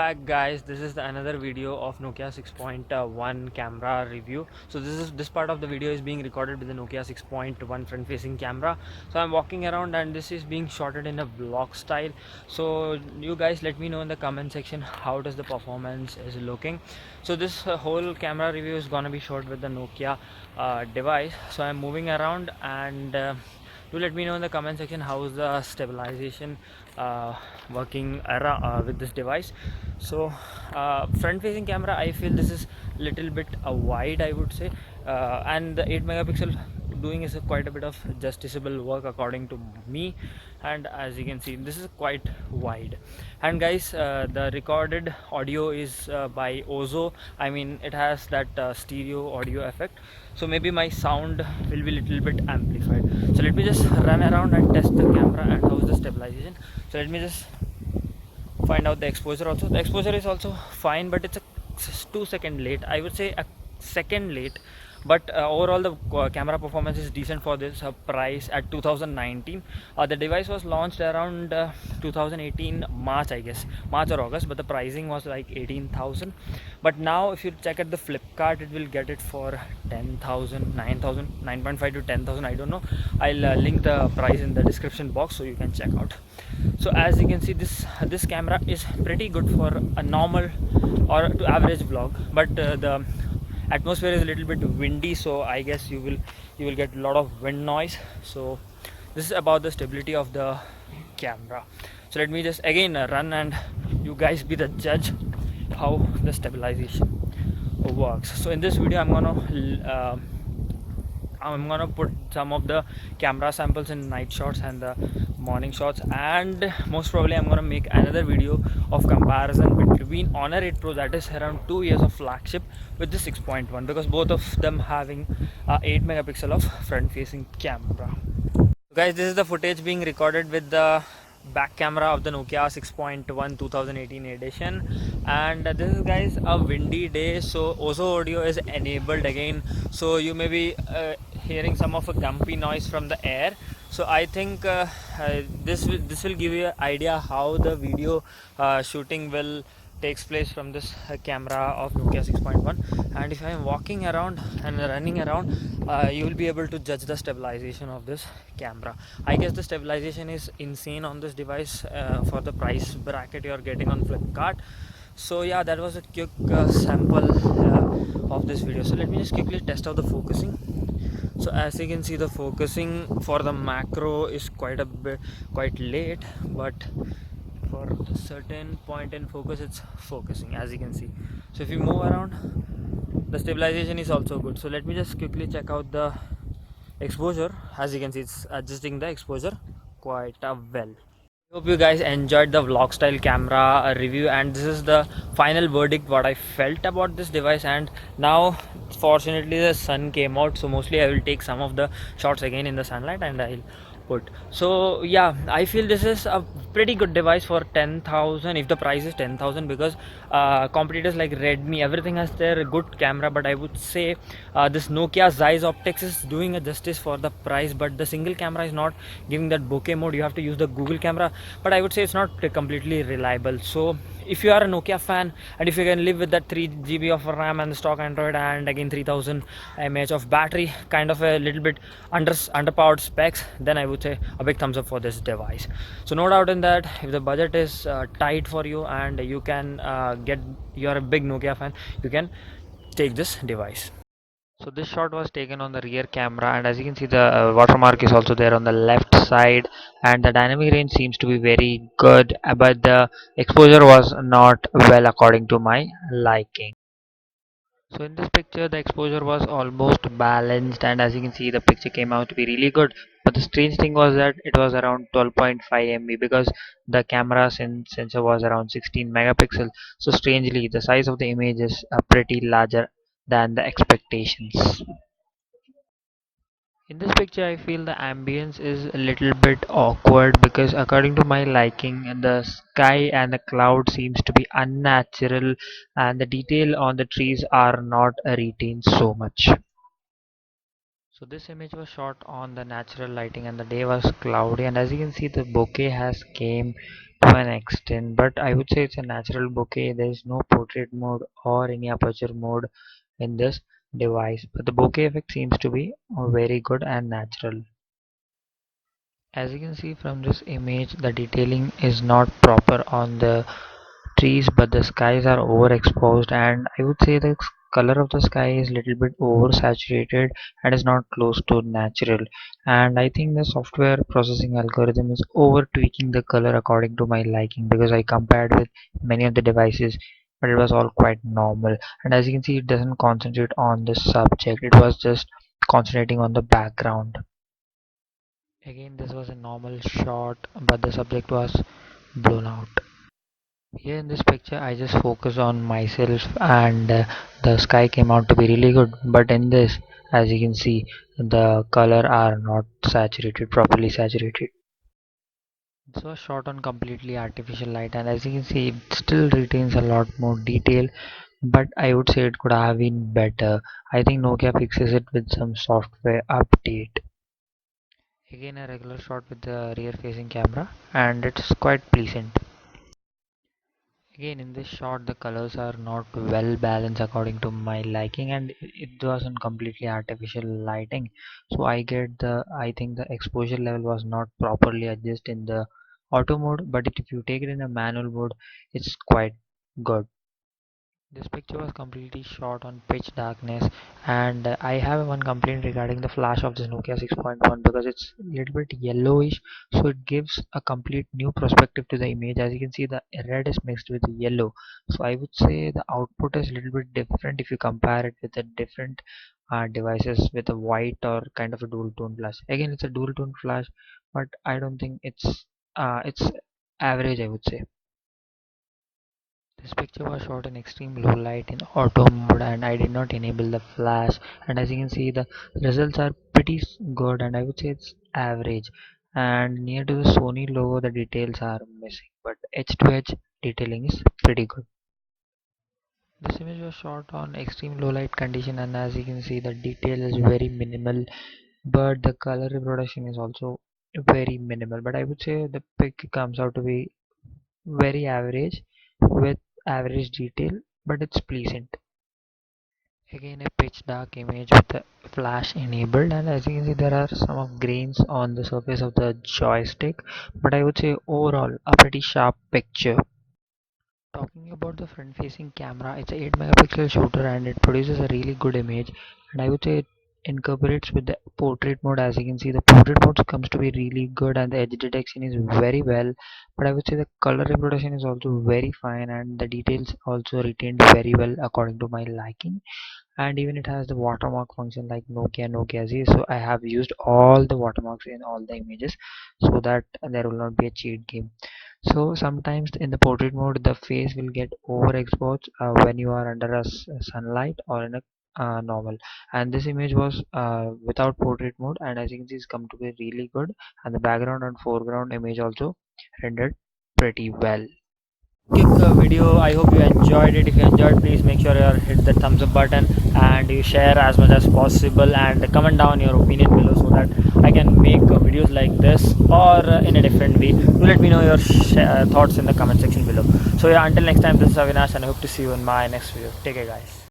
back, guys. This is another video of Nokia 6.1 camera review. So this part of the video is being recorded with the Nokia 6.1 front facing camera. So I'm walking around and this is being shotted in a vlog style. So you guys let me know in the comment section how does the performance is looking. So this whole camera review is gonna be shot with the Nokia device. So I'm moving around and do let me know in the comment section how is the stabilization working around with this device. So front facing camera, I feel this is little bit wide, I would say, and the 8 megapixel doing is quite a bit of justiciable work according to me. And as you can see, this is quite wide. And guys, the recorded audio is by Ozo. I mean, it has that stereo audio effect, so maybe my sound will be little bit amplified. So let me just run around and test the camera and how is the stabilization. So let me just find out the exposure also. The exposure is also fine, but it's a 2 second late, I would say a second late. But overall the camera performance is decent for this price at 2019. The device was launched around 2018 March, I guess, March or August, but the pricing was like 18,000. But now if you check at the Flipkart, it will get it for 10,000, 9,000, 9.5 to 10,000, I don't know. I'll link the price in the description box so you can check out. So as you can see, this camera is pretty good for a normal or to average vlog, but the atmosphere is a little bit windy, so I guess you will get a lot of wind noise. So this is about the stability of the camera. So let me just again run and you guys be the judge how the stabilization works. So in this video I'm gonna put some of the camera samples in night shots and the morning shots, and most probably I'm gonna make another video of comparison between Honor 8 Pro, that is around 2 years of flagship, with the 6.1, because both of them having 8 megapixel of front facing camera. Guys, this is the footage being recorded with the back camera of the Nokia 6.1 2018 edition, and this is, guys, a windy day, so Ozo audio is enabled again, so you may be hearing some of a gumpy noise from the air. So I think this will give you an idea how the video shooting will takes place from this camera of Nokia 6.1. And if I am walking around and running around, you will be able to judge the stabilization of this camera. I guess the stabilization is insane on this device for the price bracket you are getting on Flipkart. So yeah, that was a quick sample of this video. So let me just quickly test out the focusing. So as you can see, the focusing for the macro is quite late, but for a certain point in focus it's focusing, as you can see. So if you move around, the stabilization is also good. So let me just quickly check out the exposure. As you can see, it's adjusting the exposure quite well. Hope you guys enjoyed the vlog style camera review, and this is the final verdict what I felt about this device. And now fortunately the sun came out, so mostly I will take some of the shots again in the sunlight and I'll put. So yeah, I feel this is a pretty good device for 10,000 if the price is 10,000, because competitors like Redmi, everything has their good camera, but I would say this Nokia Zeiss optics is doing a justice for the price, but the single camera is not giving that bokeh mode. You have to use the Google camera, but I would say it's not completely reliable. So if you are a Nokia fan and if you can live with that 3 GB of RAM and the stock Android, and again 3000 mAh of battery, kind of a little bit underpowered specs, then I would say a big thumbs up for this device. So no doubt in that, if the budget is tight for you and you can you're a big Nokia fan, you can take this device. So this shot was taken on the rear camera, and as you can see, the watermark is also there on the left side, and the dynamic range seems to be very good, but the exposure was not well according to my liking. So in this picture the exposure was almost balanced, and as you can see the picture came out to be really good. But the strange thing was that it was around 12.5 MB, because the camera sensor was around 16 megapixel. So strangely the size of the image is pretty larger than the expectations. In this picture I feel the ambience is a little bit awkward, because according to my liking the sky and the cloud seems to be unnatural, and the detail on the trees are not retained so much. So this image was shot on the natural lighting and the day was cloudy, and as you can see the bokeh has came to an extent, but I would say it's a natural bokeh. There is no portrait mode or any aperture mode in this device, but the bokeh effect seems to be very good and natural. As you can see from this image, the detailing is not proper on the trees, but the skies are overexposed, and I would say the color of the sky is little bit oversaturated and is not close to natural. And I think the software processing algorithm is over tweaking the color according to my liking, because I compared with many of the devices, but it was all quite normal. And as you can see, it doesn't concentrate on the subject, it was just concentrating on the background. Again, this was a normal shot, but the subject was blown out. Here in this picture, I just focus on myself, and the sky came out to be really good. But in this, as you can see, the color are not saturated, properly saturated. This was shot on completely artificial light, and as you can see, it still retains a lot more detail. But I would say it could have been better. I think Nokia fixes it with some software update. Again, a regular shot with the rear facing camera, and it's quite pleasant. Again, in this shot, the colors are not well balanced according to my liking, and it wasn't completely artificial lighting. So I think the exposure level was not properly adjusted in the auto mode, but if you take it in a manual mode, it's quite good. This picture was completely shot on pitch darkness, and I have one complaint regarding the flash of this Nokia 6.1, because it's a little bit yellowish, so it gives a complete new perspective to the image. As you can see, the red is mixed with yellow, so I would say the output is a little bit different if you compare it with the different devices with a white or kind of a dual tone flash. Again, it's a dual tone flash, but I don't think it's average, I would say. This picture was shot in extreme low light in auto mode, and I did not enable the flash, and as you can see the results are pretty good, and I would say it's average. And near to the Sony logo the details are missing, but edge to edge detailing is pretty good. This image was shot on extreme low light condition, and as you can see the detail is very minimal, but the color reproduction is also very minimal. But I would say the pic comes out to be very average with average detail, but it's pleasant. Again, a pitch dark image with the flash enabled, and as you can see there are some of grains on the surface of the joystick, but I would say overall a pretty sharp picture. Talking about the front facing camera, it's a 8 megapixel shooter and it produces a really good image, and I would say it incorporates with the portrait mode. As you can see, the portrait mode comes to be really good and the edge detection is very well, but I would say the color reproduction is also very fine and the details also retained very well according to my liking. And even it has the watermark function like Nokia Z, so I have used all the watermarks in all the images so that there will not be a cheat game. So sometimes in the portrait mode the face will get overexposed when you are under sunlight or in a normal, and this image was without portrait mode, and as you can see it's come to be really good, and the background and foreground image also rendered pretty well. Quick video. I hope you enjoyed it. If you enjoyed, please make sure you hit the thumbs up button and you share as much as possible, and comment down your opinion below so that I can make videos like this or in a different way. Do let me know your thoughts in the comment section below. So yeah, until next time, this is Avinash and I hope to see you in my next video. Take care guys.